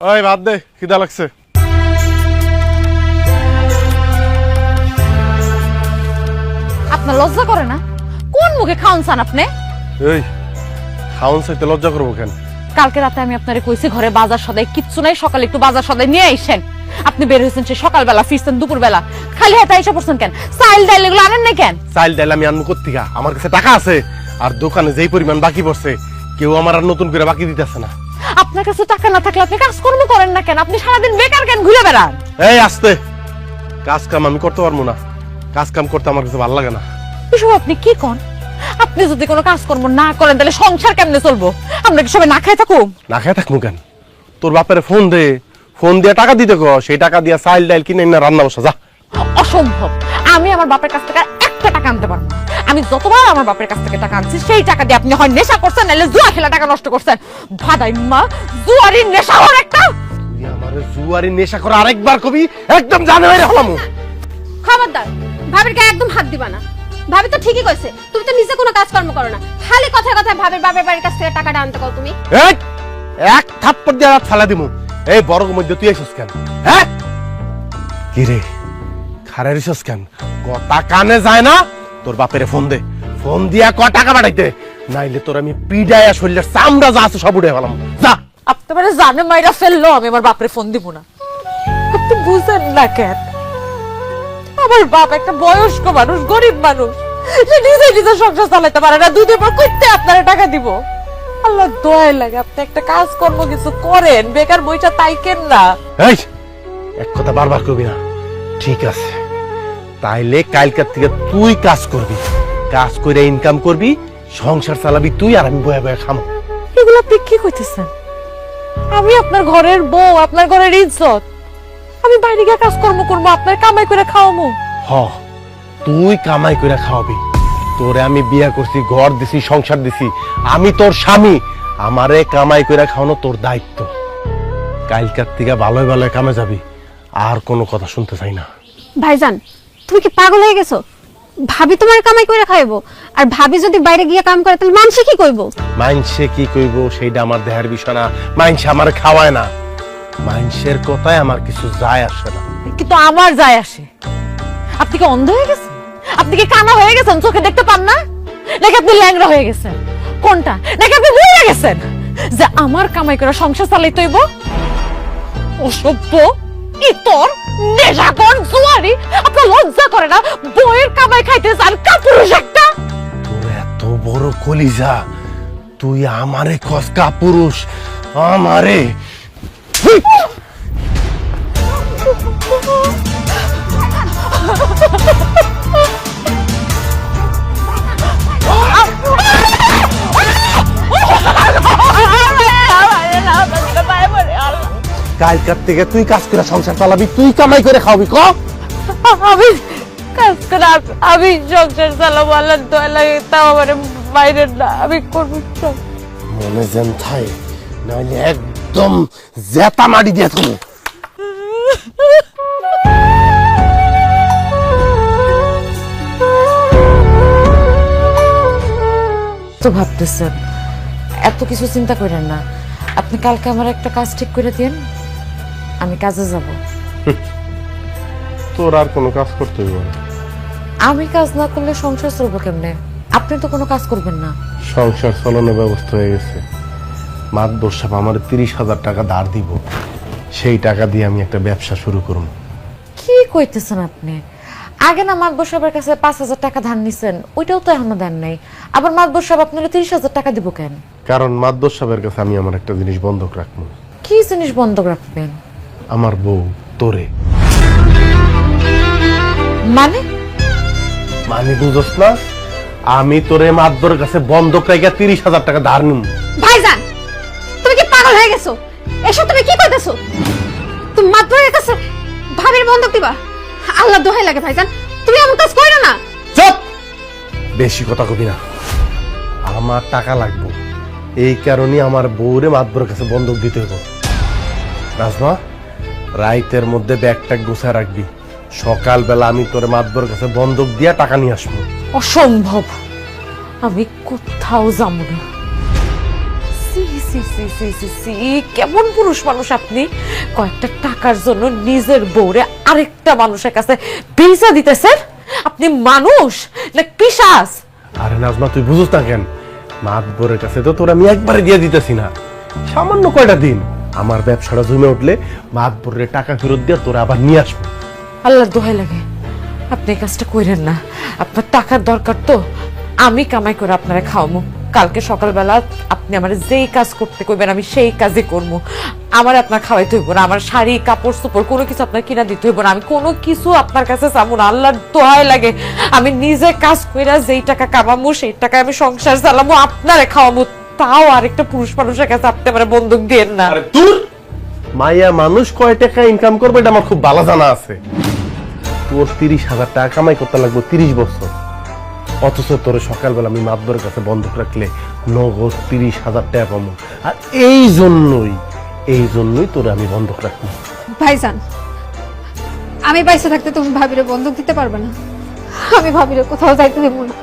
ওই বাদ দে, খিদা লাগছে। আপনার লজ্জা করে না? কোন মুখে খাওন চান আপনি? এই খাওন চাইতে লজ্জা করবো কেন? কালকে রাতে আমি আপনারে কইছি ঘরে বাজার সদাই কিচ্ছু নাই, সকালে একটু বাজার সদাই নিয়ে আইসেন। আপনি বের হয়েছেন সে সকালবেলা, ফিরছেন দুপুরবেলা, খালি হাতে আইসা পড়ছেন কেন? চাইল ডাইল এগুলো আনেন না কেন? চাইল ডাইল আমি আনবো কোত্থেকা? আমার কাছে টাকা আছে, আর দোকানে যেই পরিমাণ বাকি পড়ছে কেউ আমার আর নতুন করে বাকি দিতেছে না। আপনার কাছে টাকা না থাকলে আপনি কাজকর্ম করেন না কেন? আপনি সারাদিন বেকার কেন ঘুরে বেড়ান? এই আস্তে, কাজ কাম আমি করতে পারবো না। কাজ কাম করতে আমার কাছে ভালো লাগে না। এসব আপনি কি কন? আপনি যদি কোনো কাজকর্ম না করেন তাহলে সংসার কেমনে চলবো? আমরা কি সবাই না খাই থাকুম? না খেয়ে থাকবো কেন? তোর বাপের ফোন দে, ফোন দিয়ে টাকা দিতে কো, সেই টাকা দিয়ে চাইল ডাইল কিনে না রান্না বসা যা। অসম্ভব, আমি আমার বাপের কাছ থেকে একটা টাকা আনতে পারবো না। আমি যতবার আমার বাপের কাছ থেকে টাকা আনছি সেই টাকা দিয়ে আপনি হয় নেশা করছেন নাহলে জুয়া খেলা টাকা নষ্ট করছেন। ভাদাই মা, জুয়ারি নেশা হওয়ার একটা। তুই আমার জুয়ারি নেশা করে আরেকবার কবি একদম জানে বাইরে হলাম। খবরদার, ভাবির গায়ে একদম হাত দিবা না। ভাবি তো ঠিকই কইছে, তুমি তো নিজে কোনো কাজকর্ম করো না, খালি কথায় কথায় ভাবির বাপের বাড়ির কাছ থেকে টাকাটা আনতে কও তুমি। এই এক থাপ্পড় দিয়ে রাত ফালা দিমু। এই বড় মধ্যে তুই আইছস কেন? হ্যাঁ কি রে খারে রিছস কেন? কথা কানে যায় না? তোর বাপেরে ফোন দে, ফোন দিয়া ক টাকা পাঠাইতে, নাইলে তোর আমি পিডায়া শরীরের চামড়া যা আছে সব উড়ে ফেলাম। যা। আপনি মানে জানে মাইরা ফেললো আমি আমার বাপরে ফোন দিব না? আপনি বুঝেন না কেন? আমার বাপ একটা বয়স্ক মানুষ, গরিব মানুষ, সে নিজে নিজে সংসার চালাতে পারে না, দুধের পর কইতে আপনারা টাকা দিব। আল্লাহ দয়া লাগে আপনি একটা কাজ কর্ম কিছু করেন, বেকার বইটা তাইকেন না। এই এক কথা বারবার করবি না, ঠিক আছে? তাইলে কালকার থেকে তুই কাজ করবি, কাজ করে ইনকাম করবি, সংসার চালাবি তুই, আর আমি বয়া বয়া খামো। এগুলো আপনি কি কইতেছেন? আমি আপনার ঘরের বউ, আপনার ঘরের ইজ্জত, আমি বাইরে গিয়ে কাজকর্ম করবো, আপনার কামাই করে খাওয়াবো? হ, তুই কামাই করে খাওয়াবি। তোরে আমি বিয়া করছি, ঘর দিছি, সংসার দিছি, আমি তোর স্বামী, আমারে কামাই করে খাওয়ানো তোর দায়িত্ব। কালকার থেকে ভালোই ভালোই কামে যাবি, আর কোনো কথা শুনতে চাই না। ভাইজান, তুমি কি পাগল হয়ে গেছো? ভাবি তোমার কামাই করে খাইবো, আর ভাবি যদি বাইরে গিয়ে কাম করে তাহলে মানুষে কি কইবো? মাইনসে কি কইব সেইটা আমার দেহের বিষয় না। মাইনসে আমার খাওয়ায় না, মাইনসের কথায় আমার কিছু যায় আসে না। কিন্তু আমার যায় আসে। আপনি কি অন্ধ হয়ে গেছেন? আপনি কি কানা হয়ে গেছেন, চোখে দেখতে পান না? নাকি আপনি ল্যাংড়া হয়ে গেছেন? কোনটা? নাকি আপনি ভুলে গেছেন যে আমার কামাই করে সংসার চালাইতে হইব? অসভ্য, ইতর, নেশাখোর, জুয়ারি, আপনার লজ্জা করে না? বইয়ের কামাই খাইতে চান, কাপুরুষ একটা। তোর এত বড় কলিজা, তুই আমারে কস কাপুরুষ? আমারে কালকার থেকে তুই কাজ করে সংসার চালাবি, তুই কামাই করে খাওয়াবি। ক আমি কাজ করে আমি সংসার চালাবো, আল্লাহ দয়া লাগে, তাও আমার বাইরে না, আমি করবো সব। মনে যেন থাই, নাহলে একদম জেতা মারি দিয়ে তুমি। তো ভাবতেছেন, এত কিছু চিন্তা করেন না। আপনি কালকে আমার একটা কাজ ঠিক করে দিন, আমি কাজে যাব। তোর আর কোনো কাজ করতে হইব না। আমি কাজ না করলে সংসার চলবো কেমনে? আপনি তো কোনো কাজ করবেন না। সংসার চালানোর ব্যবস্থা হয়ে গেছে। মাতবর সাহেব আমার 30,000 টাকা ধার দিব, সেই টাকা দিয়ে আমি একটা ব্যবসা শুরু করব। কি কইতেছেন আপনি? আগে না মাতবর সাহেবের কাছে 5,000 টাকা ধার নিছেন, ওইটাও তো এখনো দেন নাই। আবার মাতবর সাহেব আপনারা 30,000 টাকা দিব কেন? কারণ মাতবর সাহেবের কাছে আমি আমার একটা জিনিস বন্ধক রাখবো। কি জিনিস বন্ধক রাখবেন? আমার বউ তোরে। মানে? মানে বুঝছ না? আমি তোরে মাতবরের কাছে বন্ধক রেখে 30,000 টাকা ধার নিব। ভাইজান, তুমি কি পাগল হয়ে গেছো? এসব তুমি কি কইতেছো? তুমি মাতবরের কাছে ভাবির বন্ধক দিবা? আল্লাহ দোহাই লাগে ভাইজান, তুমি এমন কাজ কইরো না। চুপ, বেশি কথা কবি না। আমার টাকা লাগবে, এই কারণে আমার বউরে মাতবরের কাছে বন্ধক দিতে হইব। রাজমা, রাইতের মধ্যে ব্যাগ ট্যাগ গুছায় রাখবি, সকালবেলা আমি তোর মাতবরের কাছে বন্ধক দিয়া টাকা নিয়ে আসবো। অসম্ভব, আমি কোথাও যাবো না। সি সি সি সি সি কেমন পুরুষ মানুষ আপনি! কয়েকটা টাকার জন্য নিজের বউরে আরেকটা মানুষের কাছে বেচা দিতেছেন। আপনি মানুষ না পিশাচ? আরে নাজমা, তুই বুঝছ না কেন? মাতবরের কাছে তো তোর আমি একবারে দিয়ে দিতেছি না, সামান্য কয়টা দিন। আমার ব্যবসাটা জমে উঠলে মাতবরের টাকা ফেরত দিয়ে তোরা আবার নিয়ে আসবো। আল্লাহর দোহাই লাগে, আপনি এই কাজটা কইরেন না। আপনার টাকার দরকার তো আমি কামাই করে আপনারা খাওয়ামু। কালকে সকালবেলা আপনি আমার যেই কাজ করতে কইবেন আমি সেই কাজই করবো। আমার আপনার খাওয়াইতে হইব না, আমার শাড়ি কাপড় চোপড় কোনো কিছু আপনার কিনা দিতে হইব না। আমি কোনো কিছু আপনার কাছে চাবো না, আল্লাহর দোহাই লাগে। আমি নিজে কাজ কইরা যেই টাকা কামামু সেই টাকায় আমি সংসার চালামু, আপনারে খাওয়ামু। তাও আরেকটা পুরুষ মানুষের কাছে আপনি আমার বন্দুক দিয়েন না। আরে তোর মাইয়া মানুষ কয় টাকা ইনকাম করবে এটা আমার খুব ভালো জানা আছে। তোর 30,000 টাকা কামাই করতে লাগবে 30 বছর, অথচ তোর সকালবেলা আমি মাতবরের কাছে বন্ধক রাখলে নগদ 30,000 টাকা পাবো। আর এই জন্যই তোর আমি বন্ধক রাখবো। ভাইজান, আমি বাইসে থাকতে তুমি ভাবিরে বন্ধক দিতে পারবে না। আমি ভাবিরে কোথাও যাইতে দেব না।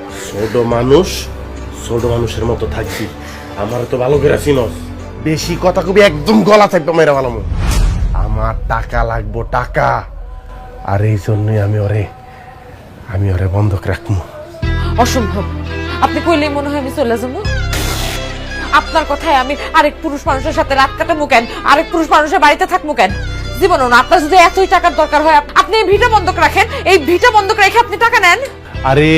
ছোট মানুষের মতো থাকবি। আমার তো ভালো করে চিনস, বেশি কথা কবি একদম গলা থাকবে মেয়েরা ভালো। আমার টাকা লাগবো, টাকা। আর এই জন্যই আমি ওরে বন্ধক রাখবো। অসম্ভব, আপনি কইলেই মনে হয় আমি চলে যাবো। আপনার কথায় আমি আরেক পুরুষ মানুষের সাথে রাত কাটাবো কেন? আরেক পুরুষ মানুষের বাড়িতে থাকবো কেন? জীবনও না। আপনার যদি এতই টাকার দরকার হয় আপনি এই ভিটা বন্ধক রাখেন, এই ভিটা বন্ধক রেখে আপনি টাকা নেন। আরে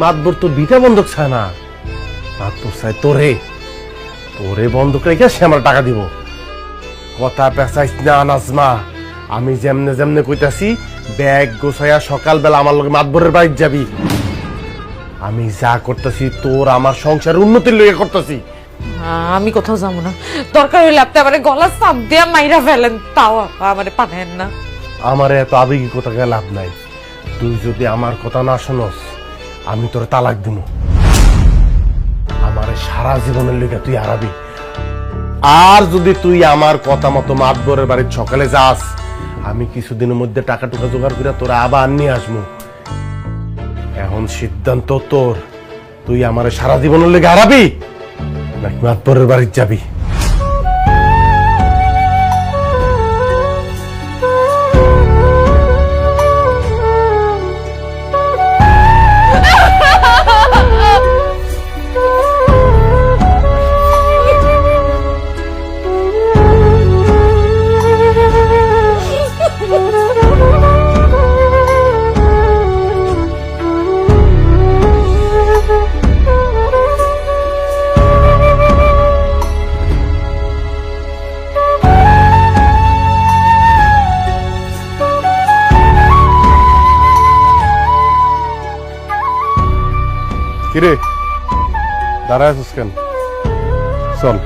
মাতবর তোর ভিটা বন্ধক চায় না, মাতবর চায় তোরে বন্ধক রেখে সে আমার টাকা দিব। কথা পেঁচাইস না নাজমা। আমি যেমনে কইতাছি ব্যাগ গোছাইয়া সকালবেলা আমার লগে মাতবরের বাড়ি যাবি। আমি যা করতেছি তোর আমার সংসারের উন্নতির লইয়া করতেছি। আমি কোথাও যাবো না, দরকার হইলে আপনি আমার গলা চাপ দিয়া মাইরা ফেলেন, তাও আমার পাঠায়েন না। আমার এত আবেগী কথা গেলে লাভ নাই। তুই যদি আমার কথা না শোনস আমি তোর তালাক দিব। আমার সারা জীবনের লেগে তুই হারাবি। আর যদি তুই আমার কথা মতো মাতবরের বাড়ির সকালে যাস, আমি কিছুদিনের মধ্যে টাকা টুকা জোগাড় করে তোরা আবার নিয়ে আসবো। এখন সিদ্ধান্ত তোর, তুই আমার সারা জীবনের লেগে হারাবি নাকি মাতবরের বাড়ি যাবি। কিরে দাঁড়ায় আছিস কেন? চল।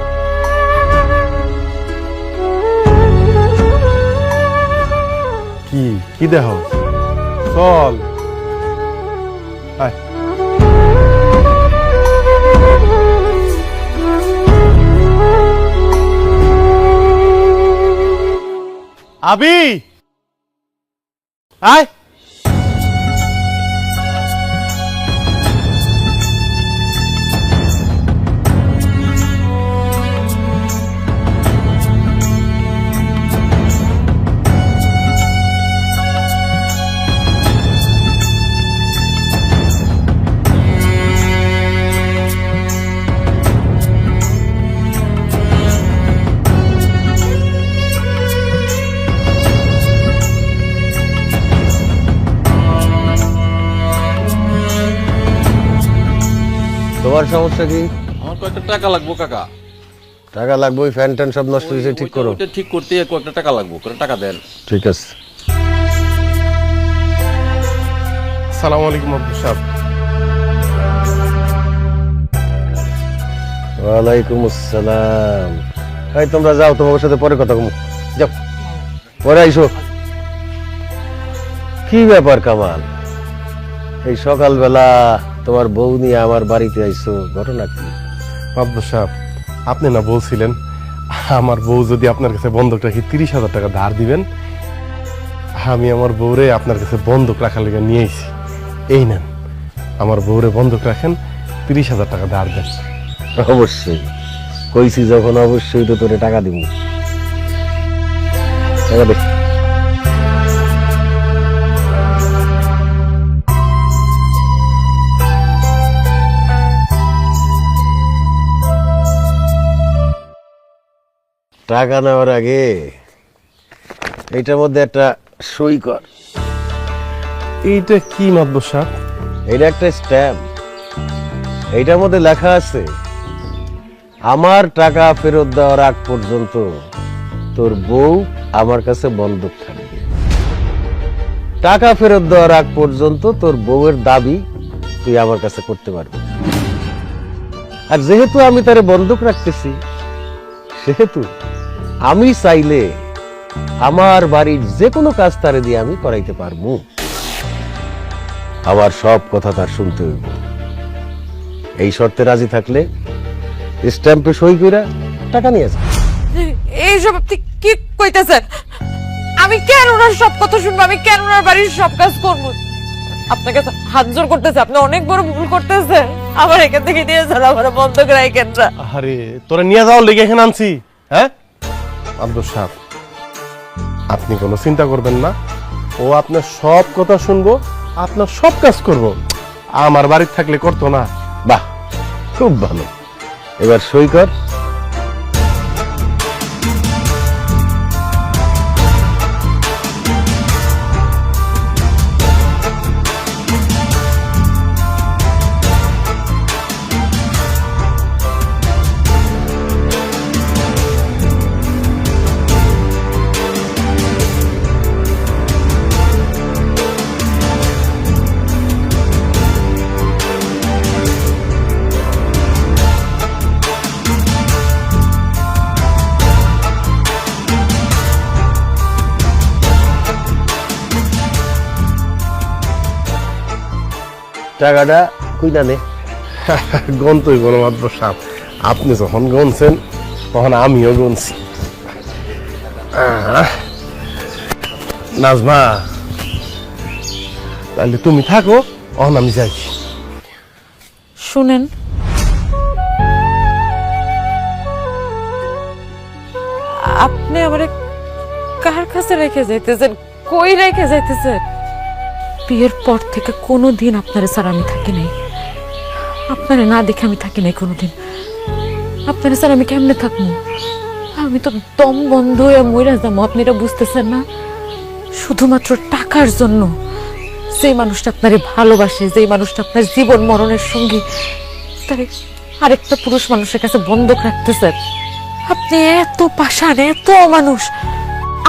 কি দেহ? চল আয়। আবি আয়। তোমার সমস্যা কি? আমার কয়েকটা টাকা লাগবো কাকা। টাকা লাগবে, ওই ফ্যান ট্যান সব নষ্ট হয়েছে, ঠিক করো। ওইটা ঠিক করতে কয়েকটা টাকা লাগবো, করে টাকা দেন। ঠিক আছে। আসসালামু আলাইকুম আব্দুল সাহেব। ওয়ালাইকুম আসসালাম। এই তোমরা যাও, তোমার সাথে পরে কথা বলবো। যাও, পরে আইসো। কি ব্যাপার কামাল, এই সকালবেলা তোমার বউ নিয়ে আমার বাড়িতে আইসো, ঘটনা কি? আব্দুল সাহেব, আপনি না বলছিলেন আমার বউ যদি আপনার কাছে বন্ধক রাখি 30,000 টাকা ধার দিবেন। আমি আমার বউরে আপনার কাছে বন্ধক রাখার লেগে নিয়ে এসেছি। এই নেন, আমার বউরে বন্ধক রাখেন, 30,000 টাকা ধার দেন। অবশ্যই কইছি যখন অবশ্যই তো তোরে টাকা দিব। টাকা দে। টাকা নেওয়ার আগে এইটার মধ্যে একটা সই কর। এইটা কি মাতবর সাহেব? এটা একটা স্ট্যাম্প। এইটার মধ্যে লেখা আছে, আমার টাকা ফেরত দেওয়ার আগ পর্যন্ত তোর বউ আমার কাছে বন্ধক থাকবে। টাকা ফেরত দেওয়ার আগ পর্যন্ত তোর বউয়ের দাবি তুই আমার কাছে করতে পারবি। আর যেহেতু আমি তারে বন্ধক রাখতেছি, সেহেতু আমি চাইলে আমার বাড়ির যে কোনো কাজ তারে দিয়ে আমি করাইতে পারবো। আমার সব কথা তার শুনতে হইব। এই শর্তে রাজি থাকলে স্ট্যাম্পে সই কইরা টাকা নিয়ে যা। এইসব আপনি কি কইতেছেন? আমি কেন ওনার সব কথা শুনবো? আমি কেন ওনার বাড়ির সব কাজ করবো? আপনার কাছে হাত জোর করতেছে, আপনি অনেক বড় ভুল করতেছেন। আমার এখান থেকে নিয়ে যান, আমার বন্ধ করে রাখেন না। আরে তোরা নিয়ে যাওয়ার লেগে এখানে আনছি। হ্যাঁ মাতবর সাহেব, আপনি কোনো চিন্তা করবেন না, ও আপনার সব কথা শুনবো, আপনার সব কাজ করব। আমার বাড়িতে থাকলে করতো না? বাহ, খুব ভালো। এবার সই কর। টাকাটা কইনা নে। গন্তই কোনো মাতবর সাহেব, আপনি যখন গনছেন তখন আমিও গনছি। নাজমা, তাহলে তুমি থাকো, অহন আমি যাই। শুনেন, আপনি আমারে কার কাছে রেখে যাইতেছেন? কই রেখে যাইতেছেন? বিয়ের পর থেকে কোনোদিন আপনারে স্যার আমি থাকি নাই। আপনারে না দেখে আমি থাকি নাই কোনোদিন। আপনারে স্যার আমি কেমনে থাকবো? আমি তো দম বন্ধ হয়ে মইরা যাবো। আপনি এটা বুঝতেছেন না? শুধুমাত্র টাকার জন্য যে মানুষটা আপনারে ভালোবাসে, যে মানুষটা আপনার জীবন মরণের সঙ্গী, তারে আরেকটা পুরুষ মানুষের কাছে বন্ধক রাখতেছেন। আপনি এত পাষাণ, এত মানুষ,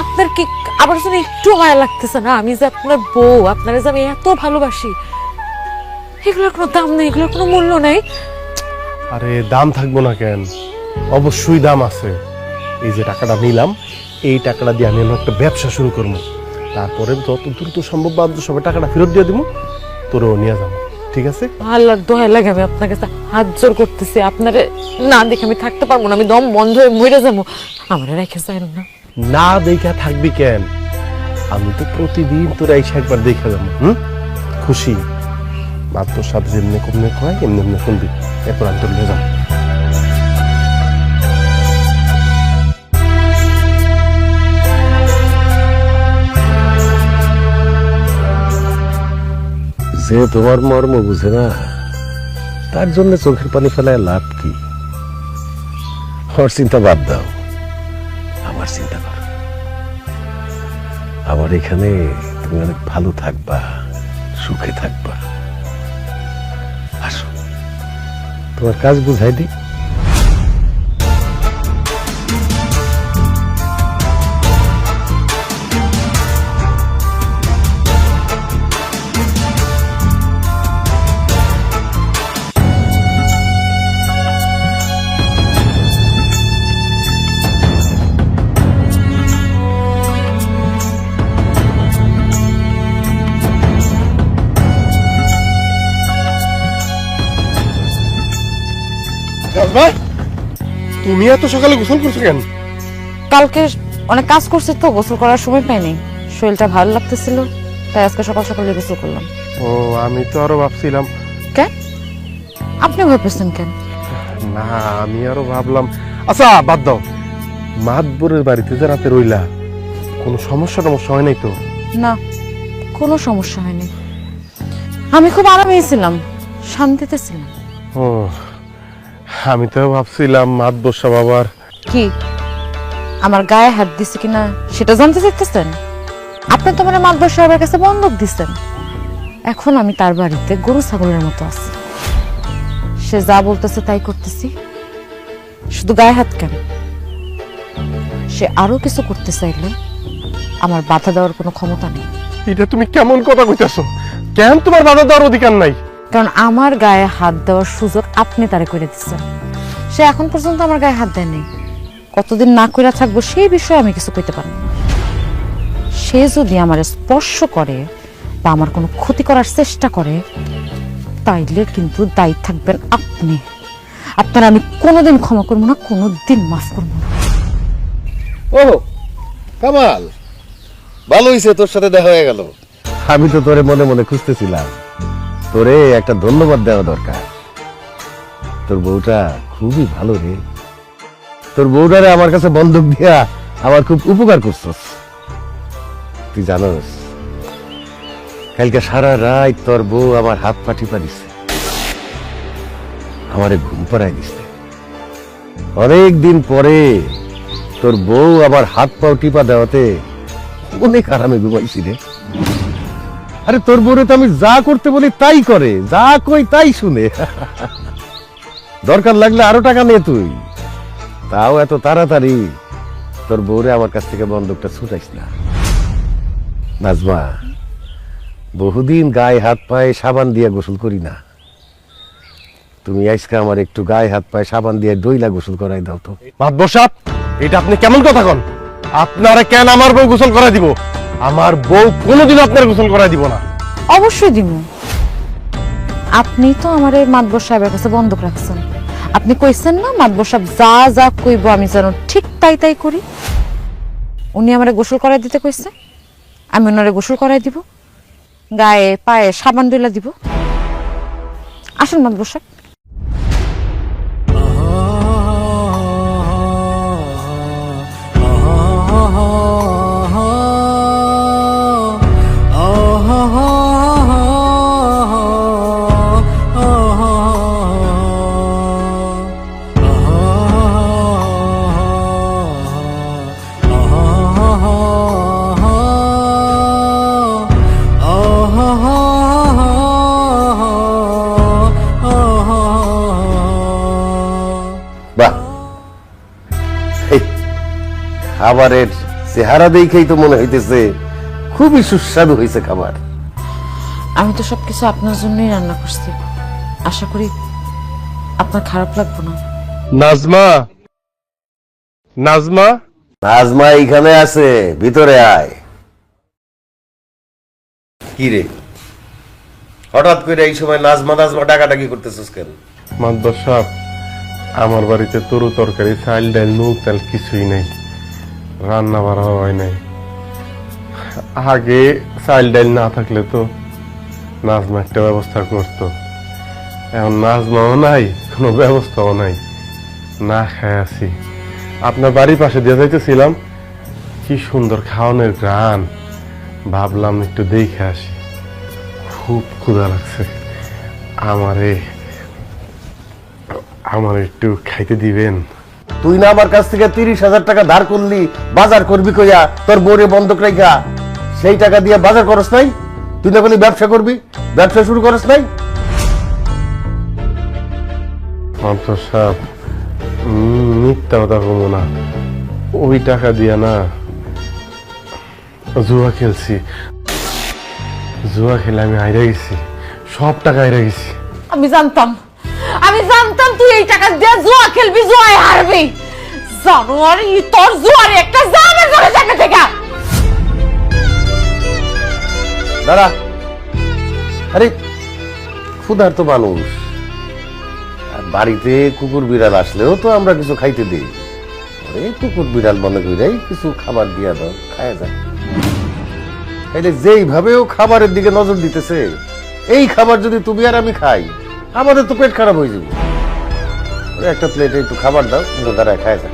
আপনার কি আবার যেন একটু মায়া লাগতেছে না? আমি যে আপনার বউ, আপনারা যে আমি এত ভালোবাসি, এগুলোর কোনো দাম নেই, এগুলোর কোনো মূল্য নেই। আরে দাম থাকবো না কেন? অবশ্যই দাম আছে। এই যে টাকাটা নিলাম, এই টাকাটা দিয়ে আমি একটা ব্যবসা শুরু করবো। তারপরে যত দ্রুত সম্ভব বাধ্য সবাই টাকাটা ফেরত দিয়ে দিব, তোরও নিয়ে যাবো। ঠিক আছে? আল্লাহর দোহাই লাগে, আমি আপনার কাছে হাত জোর করতেছি। আপনারে না দেখে আমি থাকতে পারবো না। আমি দম বন্ধ হয়ে মরে যাবো। আমার রেখে যাবেন না। না দেখা থাকবি কেন? আমি তো প্রতিদিন তোর এসে একবার দেখা যাবো। খুশি মাত্র সাথে যেমনি কমনে কয় এমনি এমনি শুনবি, এরপর আমি তোর নিয়ে যাবো। যে তোমার মর্ম বুঝে না, তার জন্য চোখের পানি ফেলায় লাভ কি? ওর চিন্তা বাদ দাও, আমার চিন্তা করো। আমার এখানে তুমি অনেক ভালো থাকবা, সুখে থাকবা। আসো, তোমার কাজ বুঝাই দিই। ভাই, তুমি এত সকালে গোসল করছো কেন? কালকে অনেক কাজ করছি তো, গোসল করার সময় পাইনি। শরীরটা ভালো লাগতেছিল, তাই আজকে সকাল সকালে গোসল করলাম। ও, আমি তো আরো ভাবছিলাম। কেন আপনি ভাবতেছেন কেন? না, আমি আরো ভাবলাম আচ্ছা বাদ দাও, মাতবরের বাড়িতে যে রাতে রইলা, কোনো সমস্যা হয় নাই তো? না, কোনো সমস্যা হয়নি। আমি খুব আরামেই ছিলাম, শান্তিতে ছিলাম। ও, আমি তো ভাবছিলাম মাতবর সাহেব আবার। কি আমার গায়ে হাত দিছে কিনা সেটা জানতে চাইতেছেন? আপনি তো মানে মাতবর সাহেবের কাছে বন্ধক দিচ্ছেন। এখন আমি তার বাড়িতে গরু ছাগলের মতো আছি, সে যা বলতেছে তাই করতেছি। শুধু গায়ে হাত কেন, সে আরো কিছু করতে চাইলে আমার বাধা দেওয়ার কোনো ক্ষমতা নেই। এটা তুমি কেমন কথা কইতাছো? কেন তোমার বাধা দেওয়ার অধিকার নাই? কারণ আমার গায়ে হাত দেওয়ার সুযোগ আপনি তারে করে দিচ্ছেন। সে এখন পর্যন্ত আমার গায়ে হাত দেয়নি। কতদিন না কইরা থাকবো সেই বিষয়ে আমি কিছু কইতে পারবো না। সে যদি আমার স্পর্শ করে বা আমার কোনো ক্ষতি করার চেষ্টা করে, তাইলে কিন্তু দায়ী থাকবেন আপনি। আপনার আমি কোনোদিন ক্ষমা করবো না, কোনোদিন মাফ করবো না। ও কামাল, ভালো হইছে তোর সাথে দেখা হয়ে গেল। আমি তো তোরে মনে মনে খুঁজতেছিলাম, তোরে একটা ধন্যবাদ দেওয়া দরকার। তোর বউটা খুবই ভালো রে। তোর বউটারে আমার কাছে বন্ধক দিয়া আমার খুব উপকার করছস। তুই জানোস, কালকে সারা রাত তোর বউ আমার হাত পা টিপা দিছে, আমারে ঘুম পাড়ায় দিছে। অনেক দিন পরে তোর বউ আবার হাত পাও টিপা দেওয়াতে অনেক আরামে ঘুমাইছি রে। আরে তোর বউরে তো আমি যা করতে বলি তাই করে, যা কই তাই শুনে। দরকার লাগলে আরো টাকা নে তুই, তাও এত তাড়াতাড়ি তোর বউরে আমার কাছ থেকে বন্ধকটা ছুটাইস না। নাজমা, বহুদিন গায়ে হাত পায়ে সাবান দিয়ে গোসল করি না। তুমি আজকে আমার একটু গায়ে হাত পায়ে সাবান দিয়ে ডইলা গোসল করাই দাও তো। মাতবর সাহেব, এটা আপনি কেমন কথা কন? আপনারা কেন আমার বউ গোসল করাই দিব? আমার বউ কোনোদিন আপনার গোসল করাই দিব না। অবশ্যই দিব। আপনি তো আমার এই মাতবর সাহেবের কাছে বন্ধক রাখছেন। আপনি কইছেন না মাতবর সাহেব যা যা কইব আমি যেন ঠিক তাই তাই করি। উনি আমারে গোসল করাই দিতে কইছে, আমি ওনারে গোসল করাই দিব, গায়ে পায়ে সাবান দিলা দিব। আসেন মাতবর সাহেব। বাহ, এই খাবারের চেহারা দেখেই তো মনে হইতেছে খুবই সুস্বাদু হয়েছে খাবার। আমি তো সবকিছু আপনার জন্যই রান্না করছি, আশা করি আপনার খারাপ লাগবে না। নাজমা, নাজমা, নাজমা এখানে আছে, ভিতরে আয়। কি রে, হঠাৎ করে এই সময় নাজমা নাজমা ডাকাডাকি করতেছিস কেন? মাতবর সাহেব, আমার বাড়িতে তরু তরকারি, চাল ডাল, নুন তেল কিছুই নাই, রান্না বাড়া হয় নাই। আগে চাল ডাল না থাকলে তো নাজমা একটা ব্যবস্থা করতো, এখন নাজমাও নাই, কোনো ব্যবস্থাও নাই, না খায় আছি। আপনার বাড়ির পাশে দিয়ে যাইতেছিলাম, কি সুন্দর খাওয়ানোর গান, ভাবলাম একটু দেখে আসি। খুব ক্ষুধা লাগছে, আমার একটু খাইতে দিবেন? তুই না আমার কাছ থেকে 30,000 টাকা ধার করলি বাজার করবি কইয়া, তোর বউরে বন্ধক রাইখা সেই টাকা দিয়ে বাজার করস নাই? তুই না বলি ব্যবসা করবি, ব্যবসা শুরু করস নাই? মাতবর সাহেব, মিথ্যা কথা কমো না, ওই টাকা দিয়া না জুয়া খেলছি। জুয়া খেলে আমি হাইরা গেছি, সব টাকা হাইরা গেছি। আমি জানতাম তুই এই টাকা দিয়ে জুয়া খেলবি, জুয়ায় হারবি। জানোয়ারি, তোর জুয়ারে একটা জানের ধরে জায়গা থেকে। দাঁড়া, আরে ক্ষুধার্ত মানুষ, আর বাড়িতে কুকুর বিড়াল আসলেও তো আমরা কিছু খাইতে দিই। আরে কুকুর বিড়াল মনে কইরাই কিছু খাবার দিয়া দাও, খায়া যায়। তাইলে যেইভাবেও খাবারের দিকে নজর দিতেছে, এই খাবার যদি তুমি আর আমি খাই, আমাদের তো পেট খারাপ হয়ে যাবে। একটা প্লেটে একটু খাবার দাও, দাঁড়ায় খায় না।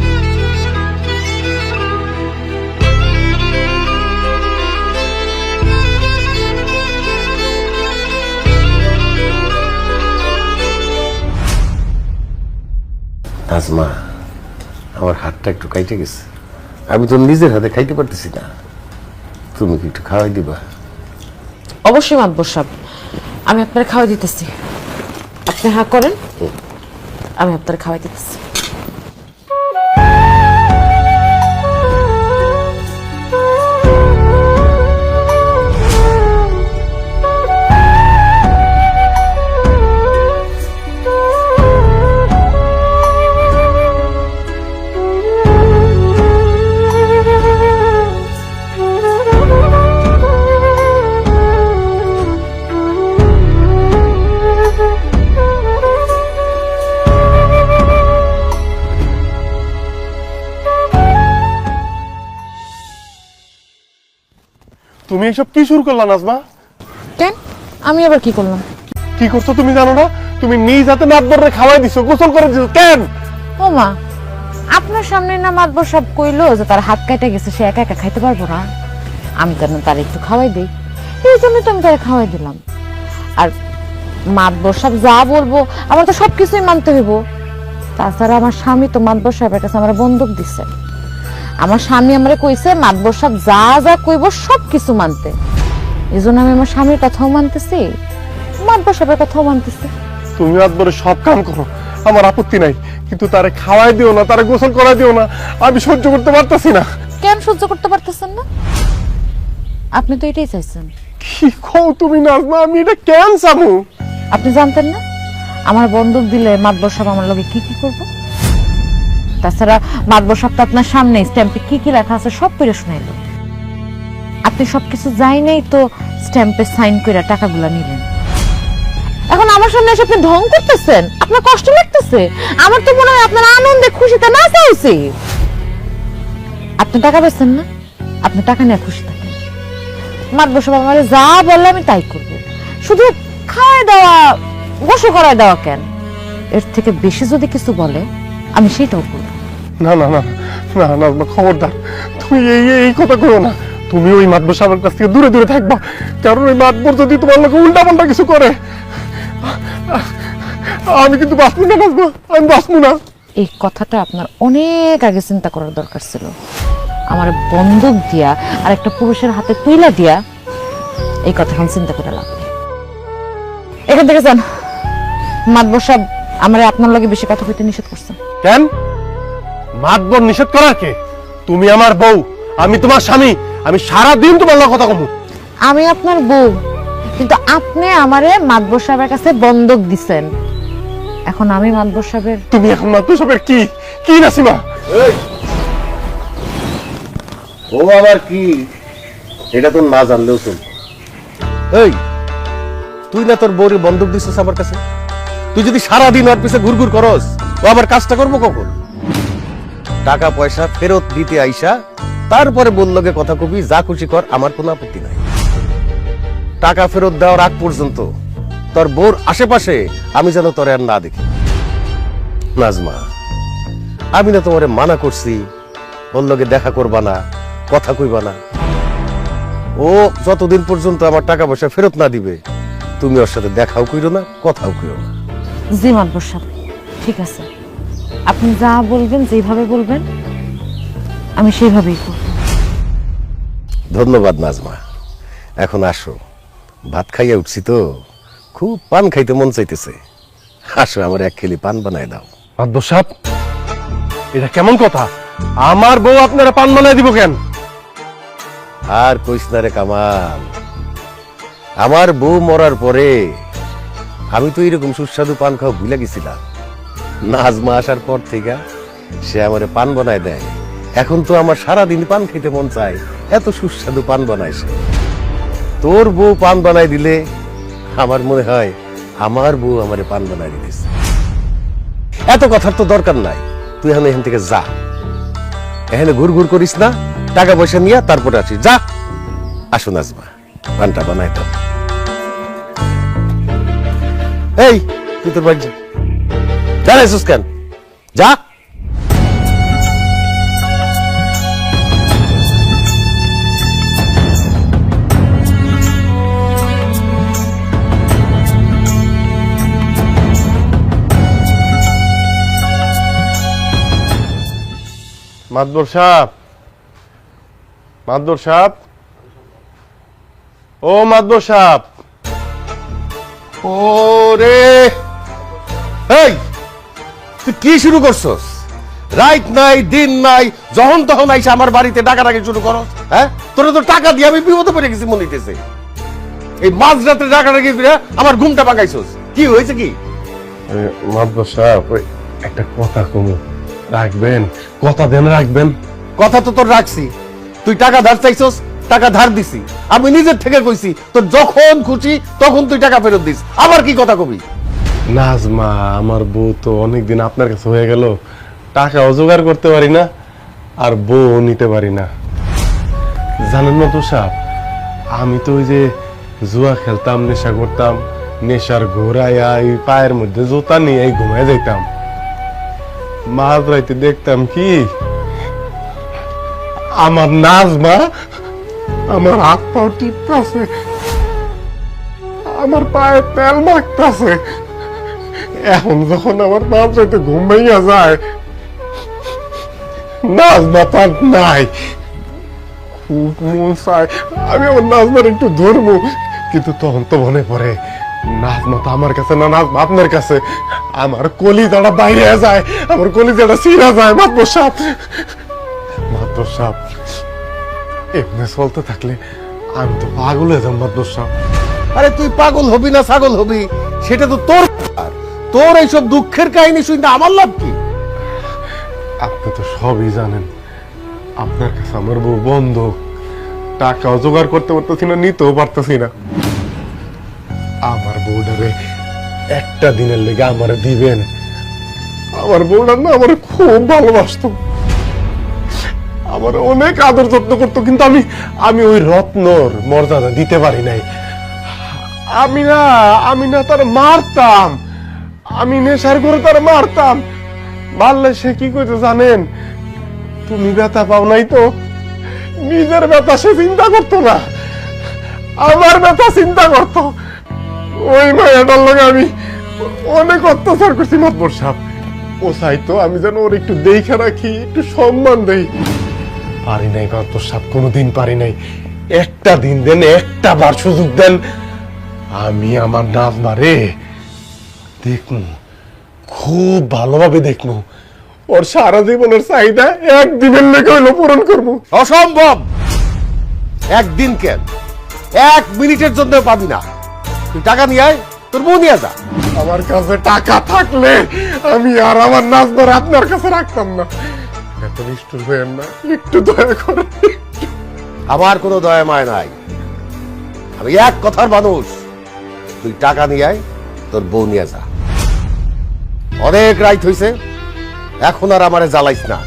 নাজমা, আমার হাতটা একটু কাইটে গেছে, আমি তো নিজের হাতে খাইতে পারতেছি না, তুমি কি একটু খাওয়াই দিবা? অবশ্যই মাতবর সাহেব, আমি আপনার খাওয়াই দিতেছি। আপনি হা করেন, আমি আপনার খাওয়াই দিতেছি। তুমি এসব কি শুরু করলা নাজমা? কেন? আমি আবার কি করলাম? কি করছো তুমি জানো না? তুমি নিজ হাতে মাতবরে খাওয়াই দিছো, গোসল করে দিছো। কেন? ও মা, আপনার সামনে না মাতবর সাহেব কইলো যে তার হাত কেটে গেছে, সে একা একা খাইতে পারবো না, আমি যেন তার একটু খাওয়াই দিই, এই জন্য তো আমি তারে খাওয়াই দিলাম। আর মাতবর সাহেব যা বলবো আমার তো সবকিছুই মানতে হইব। তাছাড়া আমার স্বামী তো মাতবর সাহেবের কাছে আমার বন্দুক দিছে। আমার স্বামী আমারে কইছে মাতবর সাহেব যা যা কইব সবকিছু মানতে। এই জন্য আমি আমার স্বামীর কথাও মানতেছি, মাতবর সাহেবের কথাও মানতেছি। তুমি মাতবরে সব কাম করো, আমার আপত্তি নাই, কিন্তু তারে খাওয়াই দিও না, তারে গোসল করাই দিও না, আমি সহ্য করতে পারতাছি না। কেন সহ্য করতে পারতেছেন না? আপনি তো এটাই চাইছেন। কি কও তুমি নাজমা? আমি এটা কেন চামু? আপনি জানতেন না আমার বন্দুক দিলে মাতবর সাহেব আমার লগে কি কি করবো? তাছাড়া মাতবর সাহেব তো আপনার সামনে স্ট্যাম্পে কি কি লেখা আছে সব পড়ে শুনাইলো। আপনি সবকিছু যাই নাই তো স্ট্যাম্পে সাইন করে টাকাগুলা নিলেন। এখন আমার সামনে এসে আপনি ঢং করতেছেন, আপনার কষ্ট লাগতেছে। আমার তো মনে হয় আপনার আনন্দে খুশিতে নাচা উচিত। আপনি টাকা পেয়েছেন না, আপনি টাকা নিয়ে খুশি থাকেন। মাতবর সাহেব আমার যা বললে আমি তাই করবো। শুধু খাওয়াই দেওয়া, গোসল করাই দেওয়া কেন, এর থেকে বেশি যদি কিছু বলে আমি সেটাও করবো। না না না না নাজমা, খবরদার, তুমি এই কথা করো না। তুমি ওই মাতবর সাহেবের কাছ থেকে দূরে দূরে থাকবা, কারণ ওই মাতবর যদি তোমার লোকে উল্টা পাল্টা কিছু করে, আমি কিন্তু বাঁচবো না নাজমা, আমি বাঁচবো না। এই কথাটা আপনার অনেক আগে চিন্তা করার দরকার ছিল। আমার বন্দুক দিয়া আর একটা পুরুষের হাতে তুইলা দিয়া এই কথা এখন চিন্তা করে লাভ নেই। এখান থেকে যান। মাতবর সাহেব আমার আপনার লগে বেশি কথা কইতে নিষেধ করছেন। কেন? মাতবর নিষেধ করার কে? তুমি আমার বউ, আমি তোমার স্বামী, আমি সারা দিন তোমার লগে কথা কমু। আমি আপনার বউ, কিন্তু আপনি আমারে মাতবর সাহেবের কাছে বন্দুক দিছেন। এখন আমি মাতবর সাহেবের। তুমি এখন মাতবর সাহেবের কি কি নাসিমা? ও আবার কি? এটা তো না জানলেও চল। এই, তুই না তোর বউরে বন্দুক দিছিস আমার কাছে? তুই যদি সারাদিন ওর পিছে ঘুরঘুর করস, ও আবার কাজটা করবো কখন? টাকা পয়সা ফেরত দিতে আইসা তারপরে বললগে কথা কবি, যা খুশি কর, আমার কোনো আপত্তি নাই। টাকা ফেরত দেওয়ার আগ পর্যন্ত তোর বউর আশেপাশে আমি যেন তোর আর না দেখি। নাজমা, আমি না তোমারে মানা করছি ওর লগে দেখা করবা না, কথা কইবা না। ও যতদিন পর্যন্ত আমার টাকা পয়সা ফেরত না দিবে, তুমি ওর সাথে দেখাও কইরো না, কথাও কইরো না। জি মাতবর সাহেব, ঠিক আছে, আপনি যা বলবেন, যেভাবে বলবেন আমি সেইভাবেই করব। ধন্যবাদ নাজমা। এখন আসো, ভাত খাইয়া উঠছি তো, খুব পান খাইতে মন চাইতেছে। আসো, আমার এক খেলি পান বানায় দাও। মাতবর সাহেব, এটা কেমন কথা? আমার বউ আপনারা পান বানায় দিব কেন? আর কইস না রে কামাল, আমার বউ মরার পরে আমি তো এরকম সুস্বাদু পান খাওয়া ভুলে গেছিলাম। নাজমা আসার পর থেকে সে আমারে পান বানায় দেয়। এখন তো আমার সারাদিন পান খেতে মন চায়, এত সুস্বাদু পান বানায় সে। তোর বউ পান বানায় দিলে আমার মনে হয় আমার বউ আমারে পান বানায় দিতেছে। এত কথার তো দরকার নাই, তুই এখন এখান থেকে যা। এখানে ঘুর ঘুর করিস না, টাকা পয়সা নিয়ে তারপরে আসিস, যা। আসো নাজমা, পানটা বানাই দাও। এই, তুই তোর বাড়ি যা। দাঁড়াইছিস কেন? যা। মাদবর সাহেব, মাদবর সাহেব, ও মাদবর সাহেব, ও রে, এই তুই কি শুরু করছস? রাত নাই দিন নাই, যখন তখন আইসা আমার বাড়িতে ডাকাডাকি শুরু করো। হ্যাঁ, তোরা তো টাকা দিয়ে আমি বিপদে পড়ে গেছি মনে হইতেছে। এই মাঝরাতে ডাকাডাকি করে আমার ঘুমটা ভাঙাইছস। কি হয়েছে কি? মাদবর সাহেব, ওই একটা কথা কমু, রাখবেন? কথা দেন, রাখবেন? কথা তো তোর রাখছি। তুই টাকা ধার চাইছস, টাকা ধার দিছি। আমি নিজের থেকে কইছি তোর যখন খুশি তখন তুই টাকা ফেরত দিস। আবার কি কথা কবি? নাজমা, আমার বউ তো অনেকদিন আপনার কাছে হয়ে গেল, টাকা জোগাড় করতে পারি না, আর বউ নিতে পারি না। জানেন না তো সাহেব, আমি তো ওই যে জুয়া খেলতাম, নেশা করতাম, নেশার ঘোরাইয়া এই পায়ের মধ্যে জুতা নিয়ে ঘুমায় যাইতাম। মাঝ রাইতে দেখতাম কি আমার নাজমা আমার হাত পাও টিপতেছে, আমার পায়ে তেল মাখতেছে। এখন যখন আমার মাঝ রাইতে ঘুম ভেঙে যায়, নাজমা তার নাই। খুব মন চায় আমি আমার নাজমার একটু ধরবো, কিন্তু তখন তো মনে পড়ে নাজমা তো আমার কাছে না, নাজমা আপনার কাছে। আমার কলিজাটা বাইরে যায়, আমার কলিজাটা ছিঁড়া যায়। মাতবর সাহেব, মাতবর সাহেব, এমনি চলতে থাকলে আমি তো পাগল হয়ে যাব। মাতবর সাহেব, আরে তুই পাগল হবি না ছাগল হবি সেটা তো তোর ব্যাপার। তোর এইসব দুঃখের কাহিনী শুনতে আমার লাভ কি? আপনি তো সবই জানেন, আপনার কাছে আমার বউ বন্ধক, টাকাও জোগাড় করতে পারতেছি না, নিতেও পারতেছি না। আমার বউটারে একটা দিনের লেগে আমার দিবেন। আমার বউটা না আমার খুব ভালোবাসতো, আমার অনেক আদর যত্ন করতো, কিন্তু আমি ওই রত্নর মর্যাদা দিতে পারি নাই। আমি না তার মারতাম, আমি নেশার করে তার মারতাম। মারলে সে কি করতো জানেন? তুমি ব্যথা পাও নাই তো, নিজের ব্যথা সে চিন্তা করতো না, আমার ব্যথা চিন্তা করতো। ওই মায়াটার লগে আমি অনেক অত্যাচার করছি। মাতবর সাহেব, ও চাইতো আমি যেন ওর একটু দেখে রাখি, একটু সম্মান দেই। পারি নাই মাতবর সাহেব, কোনোদিন পারি নাই। একটা দিন দেন, একটা বার সুযোগ দেন, আমি আমার নাজমারে দেখমু, খুব ভালোভাবে দেখমু। ওর সারা জীবনের চাহিদা একদিনের লেগে হইলো পূরণ করবো। অসম্ভব। একদিন কেন, 1 মিনিটের জন্য পাবি না। তুই টাকা নিয়ে আয়, তোর বউ নিয়ে যা। আমার কাছে টাকা থাকলে আমি আর আমার নাজমার আপনার কাছে রাখতাম না। এত নিষ্ঠুর হয়েন না, একটু দয়া করে। আমার কোনো দয়া মায় নাই, আমি এক কথার মানুষ। তুই টাকা নিয়ে আয়, তোর বউ নিয়ে যা। অনেক রাইত হইছে, এখন আর আমারে জ্বালাইস না।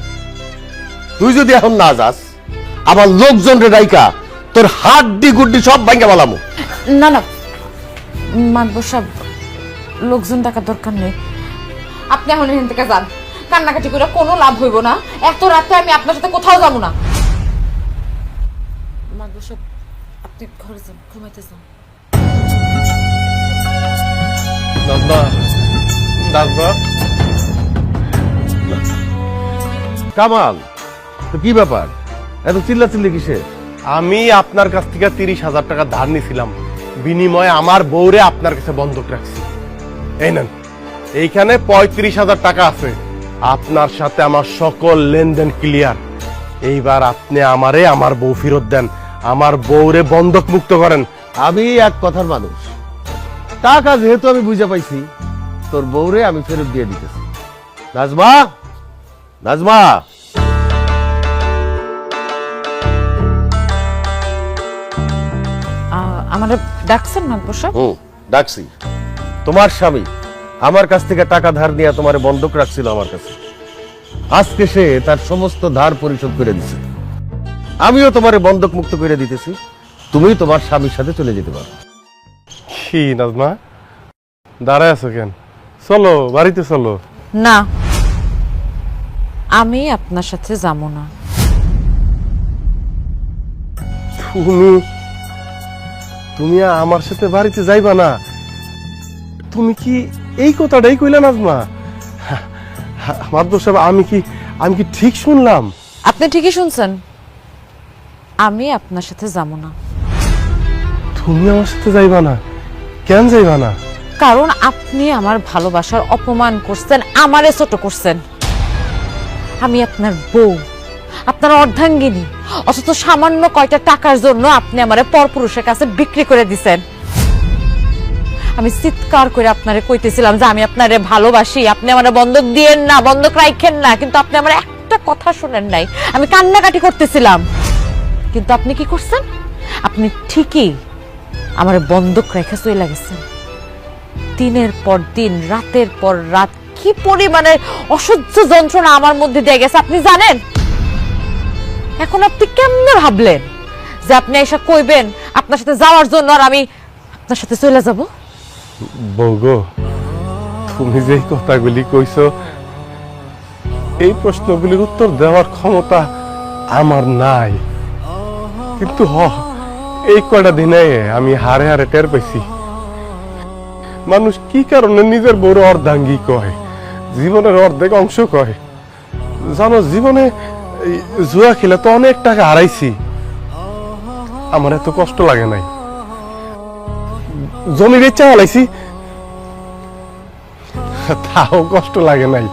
তুই যদি এখন না যাস, আমার লোকজন রে ডাইকা তোর হাড্ডি গুড্ডি সব ভাঙ্গা বলামু। না না মাদবর সাহেব, লোকজন টাকার দরকার নেই। আপনি এখন এখান থেকে যান, কান্নাকাটি করে কোনো লাভ হইব না। এত রাতে আমি আপনার সাথে কোথাও যাব না। মাদবর সাহেব, আপনি ঘরে যান, ঘুমাইতে যান। নাজমা, নাজমা, কামাল, তো কি ব্যাপার, এত চিল্লাচিল্লি কিসের? আমি আপনার কাছ থেকে 30,000 টাকা ধার নিয়েছিলাম, বিনিময়ে আমার বউরে আপনার কাছে বন্ধক রাখছি। এই নেন, এইখানে 35,000 টাকা আছে। আপনার সাথে আমার সকল লেনদেন ক্লিয়ার। এইবার আপনি আমারে আমার বউ ফেরত দেন, আমার বউরে বন্ধক মুক্ত করেন। আমি এক কথার মানুষ, টাকা যেহেতু আমি বুঝে পাইছি, তোর বউরে আমি ফেরত দিয়ে দিতেছি। নাজমা, নাজমা, আমার ডাকছেন মাদবর সাহেব? ডাকছি। তোমার স্বামী আমার কাছ থেকে টাকা ধার নিয়ে তোমার বন্ধক রাখছিল আমার কাছে। আজকে সে তার সমস্ত ধার পরিশোধ করে দিছে। আমিও তোমারে বন্ধক মুক্ত করে দিতেছি, তুমি তোমার স্বামীর সাথে চলে যেতে পারো। কি নাজমা, দাঁড়ায় আছো কেন? চলো বাড়িতে চলো। না, আমি আপনার সাথে যাবো না। তুমি আমার সাথে বাড়িতে যাইবা না? তুমি কি এই কথাটাই কইলা নাজমা? মাদবর সাহেব, আমি কি ঠিক শুনলাম? আপনি ঠিকই শুনছেন, আমি আপনার সাথে যাবো না। তুমি আমার সাথে যাইবা না? কেন যাইবা না? কারণ আপনি আমার ভালোবাসার অপমান করছেন, আমারে ছোট করছেন। আমি আপনার বউ, আপনার অর্ধাঙ্গিনী, অথচ সামান্য কয়টা টাকার জন্য আপনি আমারে পরপুরুষের কাছে বিক্রি করে দিছেন। আমি চিৎকার করে আপনারে কইতেছিলাম যে আমি আপনারে ভালোবাসি, আপনি আমারে বন্ধক দিয়েন না, বন্ধক রাখেন না, কিন্তু আপনি আমার একটা কথা শুনেন নাই। আমি কান্নাকাটি করতেছিলাম, কিন্তু আপনি কি করছেন? আপনি ঠিকই আমারে বন্ধক রেখে চলে গেছেন। দিনের পর দিন, রাতের পর রাত কি পরিমাণের অসহ্য যন্ত্রণা আমার মধ্যে দিয়ে গেছে আপনি জানেন? এখন আপনি কেমনে ভাবলেন যে আপনি এসে কইবেন আপনার সাথে যাওয়ার জন্য, আর আমি আপনার সাথে চলে যাব? বউগো, তুমি যে কথাগুলি কইছো, এই প্রশ্নগুলির উত্তর দেওয়ার ক্ষমতা আমার নাই, কিন্তু এই কয়টা দিনে আমি হারে হারে টের পাইছি মানুষ কি কারণে নিজের বড় অর্ধাঙ্গী কয়, জীবনের অর্ধেক অংশ কয়। জানো, জীবনে এই জুয়া খেলে তো অনেক টাকা হারাইছি, আমার এত কষ্ট লাগে নাই। জমির ইচ্ছা হারাইছি, তাও কষ্ট লাগে নাই,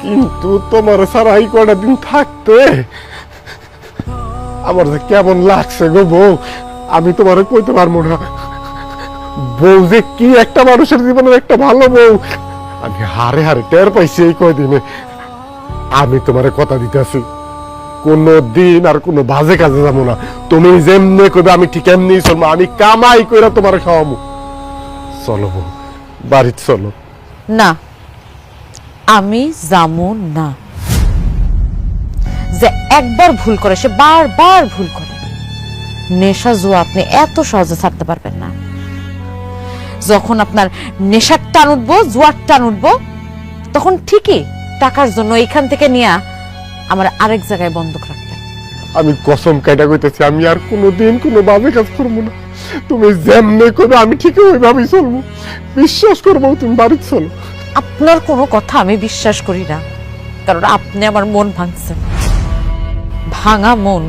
কিন্তু তোমার সারা এই কয়টা দিন থাকতে আমার যে কেমন লাগছে গো বউ, আমি তোমার কইতে পারবো না। বউ যে কি একটা মানুষের জীবনের একটা ভালো বউ, আমি হারে হারে টের পাইছি এই কয়দিনে। আমি তোমার কথা দিতেছি, কোনো দিন আর কোনো বাজে কাজে যাবো না। তুমি যেমনি কইবে আমি ঠিক এমনি চলবো, আমি কামাই কইরা তোমার খাওয়াবো। চলো বউ, বাড়ি চলো। না, আমি যাবো না। যে একবার ভুল করে সে বারবার ভুল করে। নেশা জুয়া আপনি এত সহজে ছাড়তে পারবেন না। যখন আপনার নেশার টান উঠবো, জুয়ার টান উঠবো, তখন ঠিকই টাকার জন্য এখান থেকে নিয়ে আমার আরেক জায়গায় বন্ধক রাখবেন। আমি কসম কাটা কইতেছি, আমি আর কোনোদিন কোনো বাজে কাজ করবো না। তুমি যেমনি করবে আমি ঠিকই ওইভাবেই চলবো। বিশ্বাস করবো, তুমি বাড়ি চলো। আপনার কোনো কথা আমি বিশ্বাস করি না, কারণ আপনি আমার মন ভাঙছেন। ভাঙা মন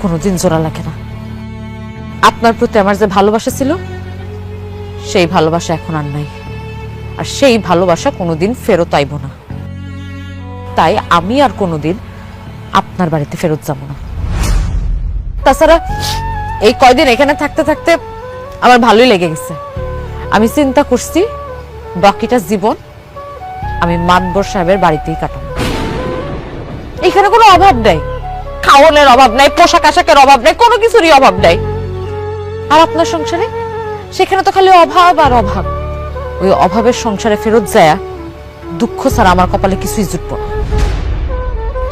কোনোদিন জোড়া লাগে না। আপনার প্রতি আমার যে ভালোবাসা ছিল, সেই ভালোবাসা এখন আর নাই, আর সেই ভালোবাসা কোনোদিন ফেরত আইব না। তাই আমি আর কোনোদিন আপনার বাড়িতে ফেরত যাব না। তাছাড়া এই কয়দিন এখানে থাকতে থাকতে আমার ভালোই লেগে গেছে। আমি চিন্তা করছি বাকিটা জীবন আমি মাতবর সাহেবের বাড়িতেই কাটাবো। এখানে কোনো অভাব নাই, খাওয়ানোর অভাব নাই, পোশাক আশাকের অভাব নাই, কোনো কিছুরই অভাব নাই। আর আপনার সংসারে সেখানে তো খালি অভাব আর অভাব। ওই অভাবের সংসারে ফেরত যায় দুঃখ ছাড়া আমার কপালে কিছুই জুটব না।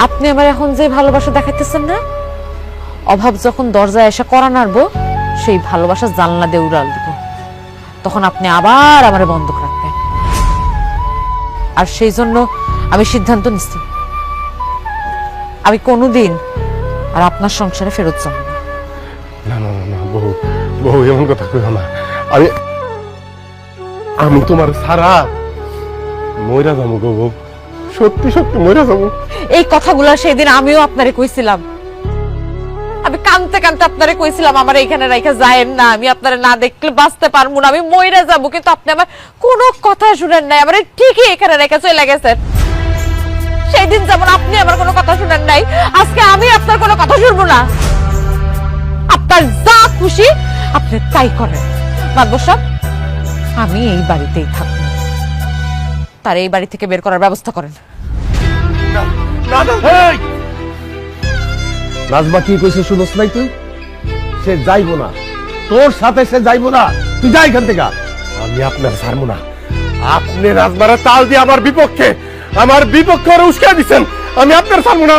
আপনি আমার এখন যে ভালোবাসা দেখাইতেছেন না, অভাব যখন দরজায় এসে করা নাড়বো, সেই ভালোবাসা জানলা দিয়ে উড়াল দিব। তখন আপনি আবার আমারে বন্ধক রাখবেন। আর সেই জন্য আমি সিদ্ধান্ত নিচ্ছি, আমি কোনোদিন আর আপনার সংসারে ফেরত যাব না। না না না, বহু বহু এমন কথা কইও না। আমি তোমার সারা মইরা যাবো গো বউ, সত্যি সত্যি মইরা যাবো। এই কথাগুলো সেদিন আমিও আপনারে কইছিলাম। আমি কানতে কানতে আপনারে কইছিলাম আমার এইখানে রাইখা যায়েন না, আমি আপনারে না দেখলে বাঁচতে পারবো না, আমি মইরা যাবো। কিন্তু আপনি আমার কোনো কথা শুনেন নাই, আমার ঠিকই এখানে রেখে চলে গেছেন। সেই দিন যেমন আপনি আমার কোনো কথা শুনেন নাই, আজকে আমি আপনার কোনো কথা শুনবো না। আপনার যা খুশি আপনি তাই করেন। মাতবর সাহেব, আমি এই বাড়িতেই থাকবো, তার এই বাড়ি থেকে বের করার ব্যবস্থা করেন। নাজমা কি কইছে শুনছ নাই তুই? সে যাইবো না, তোর সাথে সে যাইবো না। তুই যা এখান থেকে। আমি আপনার ছাড়বো না। আপনি রাজমারা তাল দিয়ে আমার বিপক্ষে ওরা উস্কা দিচ্ছেন। আমি আপনার ছাড়বো না।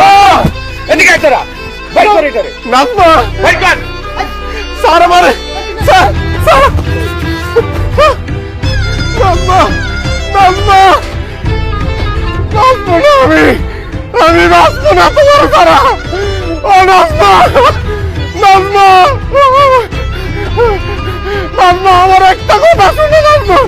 এদিকে আয় তোরা, বাইর কর এটারে। নাজমা, বাইর কর। স্যার আমারে, স্যার স্যার, নাজমা নাজমা নাজমা না। নাচবো না তোমার সারা, ও নাচবো, নাচবো, নাচবো, আমার একটা কথা শুনে নাচবো।